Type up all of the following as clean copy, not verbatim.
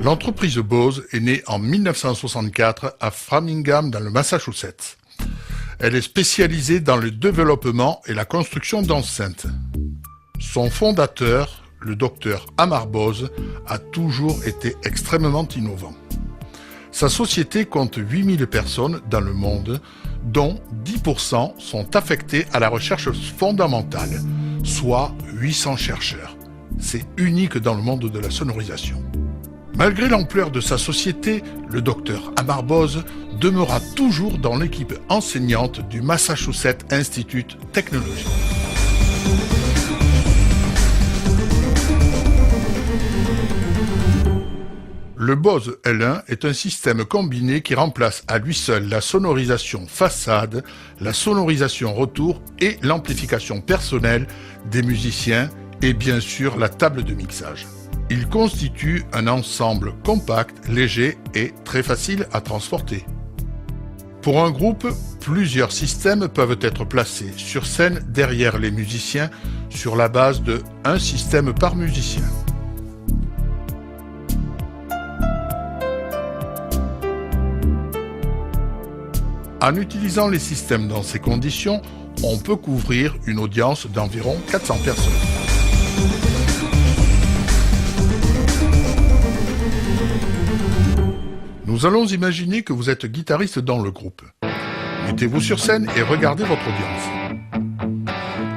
L'entreprise Bose est née en 1964 à Framingham dans le Massachusetts. Elle est spécialisée dans le développement et la construction d'enceintes. Son fondateur, le docteur Amar Bose, a toujours été extrêmement innovant. Sa société compte 8000 personnes dans le monde, dont 10% sont affectés à la recherche fondamentale, soit 800 chercheurs. C'est unique dans le monde de la sonorisation. Malgré l'ampleur de sa société, le docteur Amar Bose demeura toujours dans l'équipe enseignante du Massachusetts Institute Technology. Le Bose L1 est un système combiné qui remplace à lui seul la sonorisation façade, la sonorisation retour et l'amplification personnelle des musiciens et bien sûr la table de mixage. Il constitue un ensemble compact, léger et très facile à transporter. Pour un groupe, plusieurs systèmes peuvent être placés sur scène derrière les musiciens sur la base de un système par musicien. En utilisant les systèmes dans ces conditions, on peut couvrir une audience d'environ 400 personnes. Nous allons imaginer que vous êtes guitariste dans le groupe. Mettez-vous sur scène et regardez votre audience.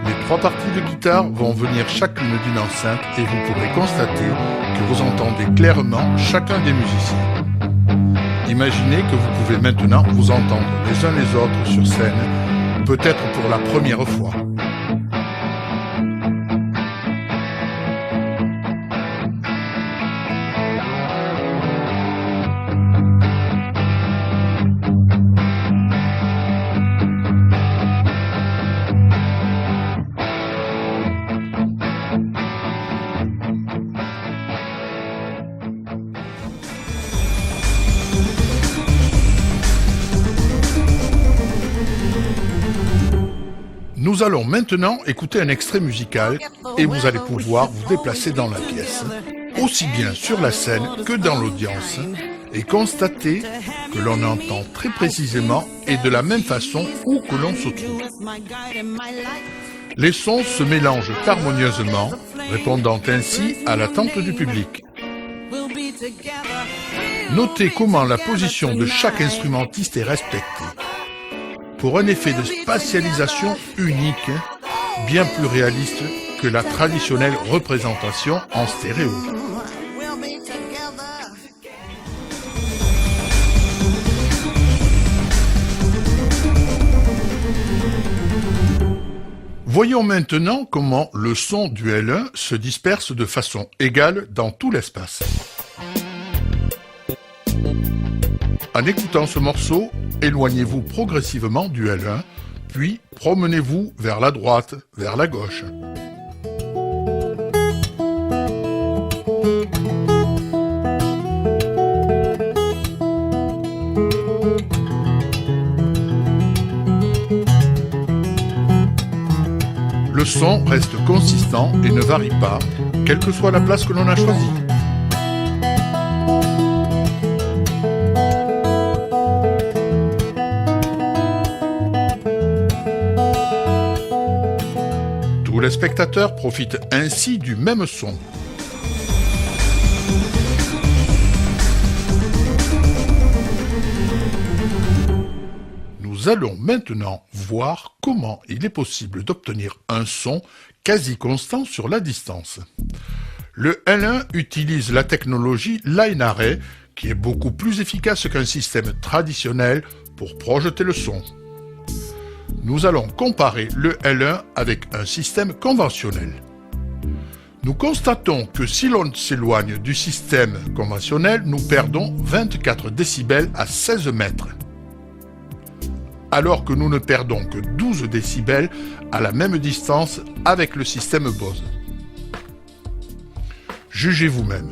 Les 3 parties de guitare vont venir chacune d'une enceinte et vous pourrez constater que vous entendez clairement chacun des musiciens. Imaginez que vous pouvez maintenant vous entendre les uns les autres sur scène, peut-être pour la première fois. Nous allons maintenant écouter un extrait musical et vous allez pouvoir vous déplacer dans la pièce, aussi bien sur la scène que dans l'audience, et constater que l'on entend très précisément et de la même façon où que l'on se trouve. Les sons se mélangent harmonieusement, répondant ainsi à l'attente du public. Notez comment la position de chaque instrumentiste est respectée, pour un effet de spatialisation unique, bien plus réaliste que la traditionnelle représentation en stéréo. Voyons maintenant comment le son du L1 se disperse de façon égale dans tout l'espace. En écoutant ce morceau, éloignez-vous progressivement du L1, puis promenez-vous vers la droite, vers la gauche. Le son reste consistant et ne varie pas, quelle que soit la place que l'on a choisie. Tous les spectateurs profitent ainsi du même son. Nous allons maintenant voir comment il est possible d'obtenir un son quasi constant sur la distance. Le L1 utilise la technologie Line Array, qui est beaucoup plus efficace qu'un système traditionnel pour projeter le son. Nous allons comparer le L1 avec un système conventionnel. Nous constatons que si l'on s'éloigne du système conventionnel, nous perdons 24 décibels à 16 mètres, alors que nous ne perdons que 12 décibels à la même distance avec le système Bose. Jugez vous-même.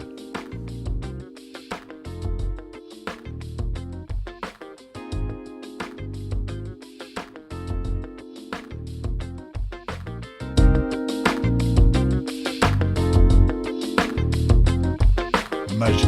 Magique.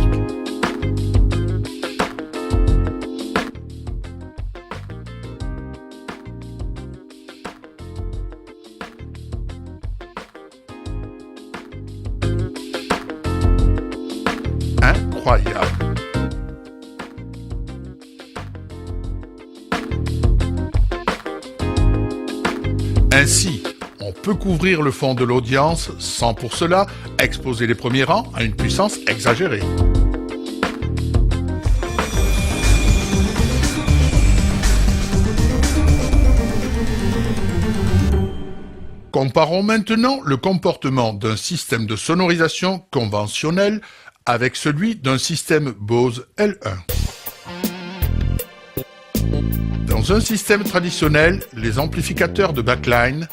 Ainsi, on peut couvrir le fond de l'audience sans pour cela exposer les premiers rangs à une puissance exagérée. Comparons maintenant le comportement d'un système de sonorisation conventionnel avec celui d'un système Bose L1. Dans un système traditionnel, les amplificateurs de backline,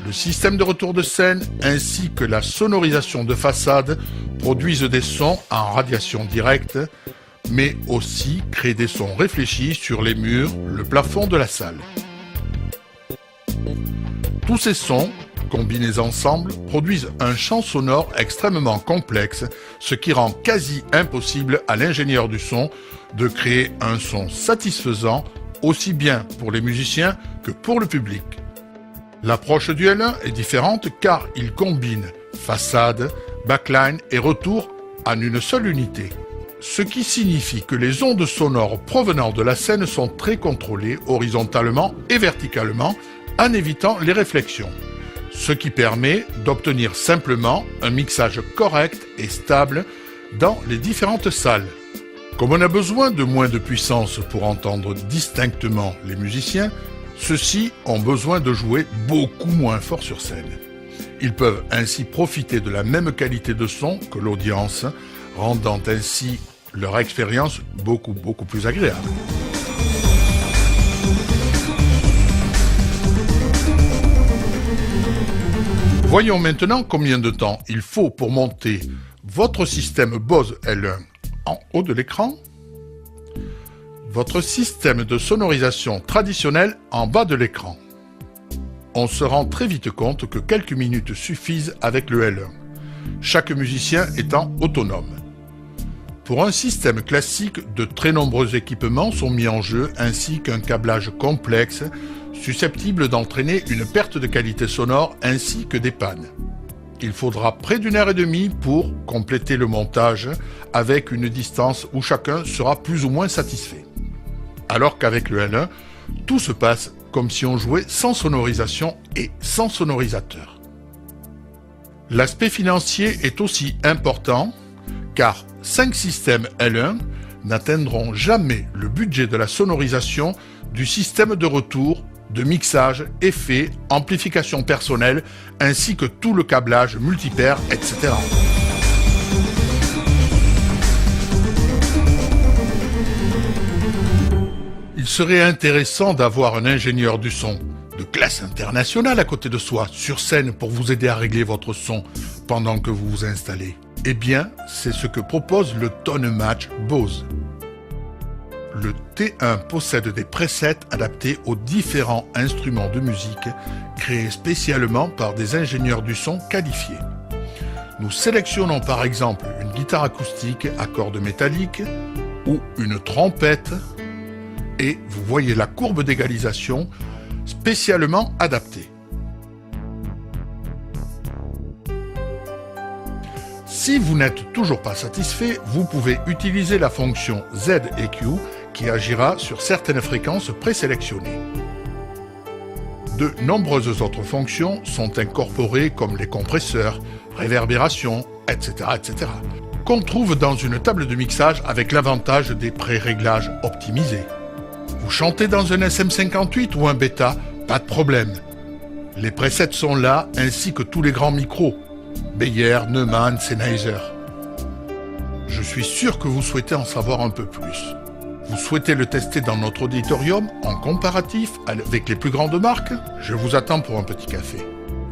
le système de retour de scène ainsi que la sonorisation de façade produisent des sons en radiation directe, mais aussi créent des sons réfléchis sur les murs, le plafond de la salle. Tous ces sons, combinés ensemble, produisent un champ sonore extrêmement complexe, ce qui rend quasi impossible à l'ingénieur du son de créer un son satisfaisant aussi bien pour les musiciens que pour le public. L'approche du L1 est différente car il combine façade, backline et retour en une seule unité. Ce qui signifie que les ondes sonores provenant de la scène sont très contrôlées horizontalement et verticalement en évitant les réflexions. Ce qui permet d'obtenir simplement un mixage correct et stable dans les différentes salles. Comme on a besoin de moins de puissance pour entendre distinctement les musiciens, ceux-ci ont besoin de jouer beaucoup moins fort sur scène. Ils peuvent ainsi profiter de la même qualité de son que l'audience, rendant ainsi leur expérience beaucoup plus agréable. Voyons maintenant combien de temps il faut pour monter votre système Bose L1 en haut de l'écran, votre système de sonorisation traditionnel en bas de l'écran. On se rend très vite compte que quelques minutes suffisent avec le L1, chaque musicien étant autonome. Pour un système classique, de très nombreux équipements sont mis en jeu ainsi qu'un câblage complexe susceptible d'entraîner une perte de qualité sonore ainsi que des pannes. Il faudra près d'une heure et demie pour compléter le montage avec une distance où chacun sera plus ou moins satisfait. Alors qu'avec le L1, tout se passe comme si on jouait sans sonorisation et sans sonorisateur. L'aspect financier est aussi important car 5 systèmes L1 n'atteindront jamais le budget de la sonorisation du système de retour, de mixage, effets, amplification personnelle, ainsi que tout le câblage, multipaire, etc. Il serait intéressant d'avoir un ingénieur du son de classe internationale à côté de soi, sur scène, pour vous aider à régler votre son pendant que vous vous installez. Eh bien, c'est ce que propose le Tone Match Bose. Le T1 possède des presets adaptés aux différents instruments de musique créés spécialement par des ingénieurs du son qualifiés. Nous sélectionnons par exemple une guitare acoustique à cordes métalliques ou une trompette et vous voyez la courbe d'égalisation spécialement adaptée. Si vous n'êtes toujours pas satisfait, vous pouvez utiliser la fonction ZEQ qui agira sur certaines fréquences présélectionnées. De nombreuses autres fonctions sont incorporées comme les compresseurs, réverbération, etc., qu'on trouve dans une table de mixage avec l'avantage des pré-réglages optimisés. Vous chantez dans un SM58 ou un bêta, pas de problème. Les presets sont là ainsi que tous les grands micros, Beyer, Neumann, Sennheiser. Je suis sûr que vous souhaitez en savoir un peu plus. Vous souhaitez le tester dans notre auditorium en comparatif avec les plus grandes marques? Je vous attends pour un petit café.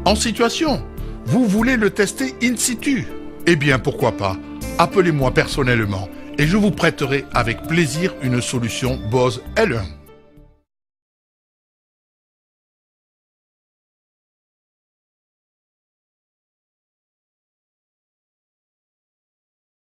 En situation, vous voulez le tester in situ? Eh bien pourquoi pas, appelez-moi personnellement et je vous prêterai avec plaisir une solution Bose L1.